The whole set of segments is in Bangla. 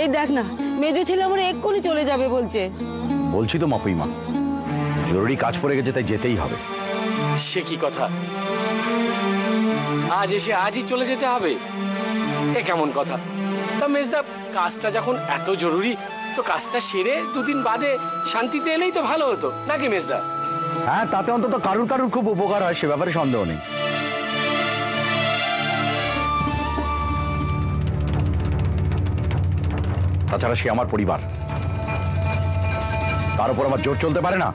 এই দেখ না, মেজো ছেলে আমার এক্ষুনি চলে যাবে বলছে। বলছি তো মাপুইমা, জরুরি কাজ পড়ে গেছে, তাই যেতেই হবে। সে কি কথা, আজ এসে আজই চলে যেতে হবে? এ কেমন কথা? তা মেজদা, কাজটা যখন এত জরুরি, তো কাজটা সেরে দুদিন বাদে শান্তিতে এলেই তো ভালো হতো নাকি মেজদা? হ্যাঁ, তাতে অন্তত কারুর কারুর খুব উপকার হয়, সে ব্যাপারে সন্দেহ নেই। তাছাড়া সে আমার পরিবার, তার উপর আমার জোর চলতে পারে না।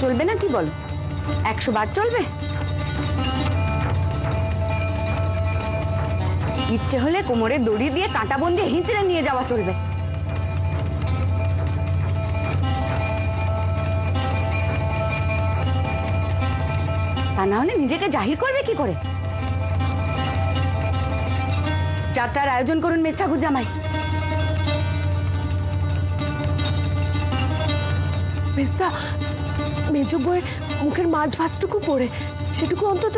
চলবে না কি বলো? 100 বার চলবে? ইচ্ছে হলে কোমরে দড়ি দিয়ে কাঁটা বন্দি হিঁচড়ে নিয়ে যাওয়া চলবে। তা না হলে নিজেকে জাহির করবে কি করে? যাত্রার আয়োজন করুন মেজ ঠাকুর জামাই। মেজদা, মেজো বউয়ের মুখের মাছ ভাতটুকু পড়ে, সেটুকু অন্তত।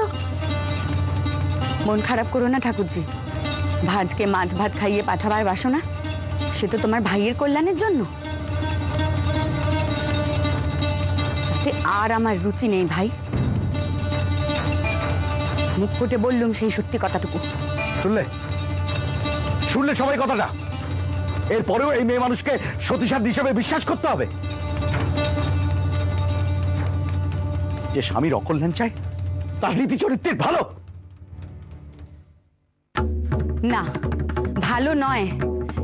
মন খারাপ করো না ঠাকুরজি, ভাজকে মাছ ভাত খাইয়ে পাঠাবার বাসনা, সে তো তোমার ভাইয়ের কল্যাণের জন্য। তাতে আর আমার রুচি নেই ভাই। মুখ ফুটে বললুম সেই সত্যি কথাটুকু। শুনলে শুনলে সবাই কথাটা? এরপরেও এই মেয়ে মানুষকে সতীসাধ্য হিসেবে বিশ্বাস করতে হবে? যে স্বামীর অকল্যাণ চায়, তার নীতি চরিত্রের ভালো না, ভালো নয়,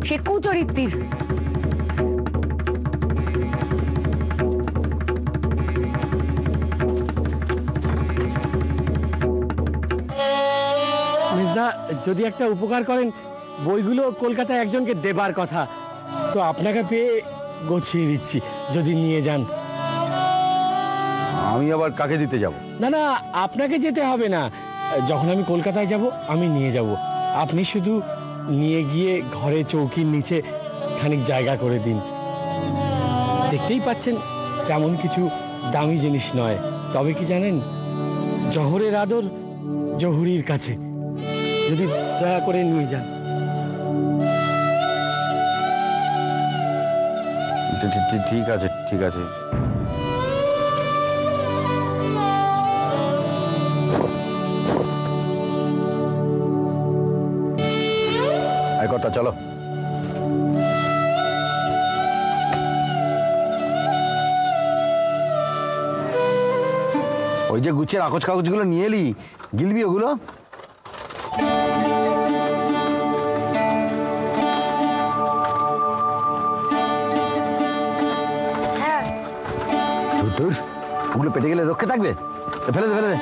সে কুচরিত্রির। মেজদা, যদি একটা উপকার করেন, বইগুলো কলকাতায় একজনকে দেবার কথা, তো আপনাকে পেয়ে গোছিয়ে দিচ্ছি, যদি নিয়ে যান। আমি আবার কাকে দিতে যাব? না না, আপনাকে যেতে হবে না, যখন আমি কলকাতায় যাব আমি নিয়ে যাব। আপনি শুধু নিয়ে গিয়ে ঘরে চৌকির নিচে খানিক জায়গা করে দিন। দেখতেই পাচ্ছেন তেমন কিছু দামি জিনিস নয়, তবে কি জানেন, জহরের আদর জহুরির কাছে, যদি দয়া করে নিয়ে যান। ঠিক আছে, ঠিক আছে। কথা চলো। ওই যে গুচ্ছের কাগজ কাগজগুলো নিয়ে এলি, গিলবি ওগুলো? ওগুলো পেটে গেলে রক্ষে থাকবে, ফেলে দে ফেলে দে।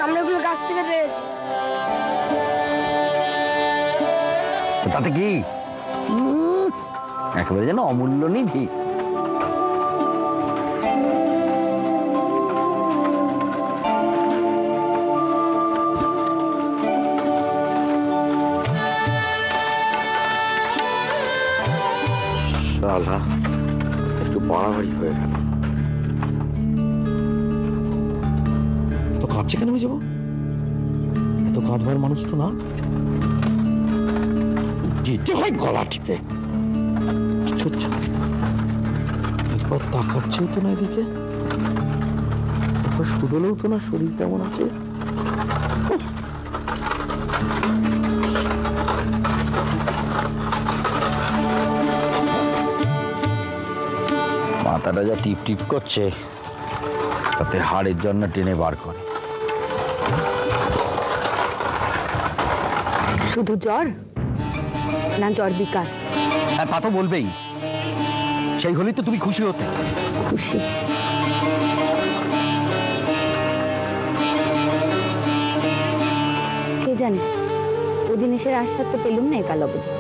আমরা ওগুলো গাছ থেকে পেয়েছি। তাতে কি, একেবারে যেন অমূল্য নিধি। একটু বাড়াবাড়ি হয়ে গেল। তো কাঁদছে কেন যাবো? এত কাঁদবার মানুষ তো না। যেতে হয় গলা টিপে। একবার তাকাচ্ছেও তো না এদিকে, একবার শুধলেও তো না শরীর কেমন আছে। মাথাটা যা টিপ টিপ করছে, তাতে হাড়ের জন্য টেনে বার করে। শুধু জ্বর না জ্বর বিকার? হ্যাঁ, তা তো বলবেই। সেই হলেই তো তুমি খুশি হতে। খুশি? কে জানে, ও জিনিসের আশ্বাদ তো পেলুম না একাল অবধি।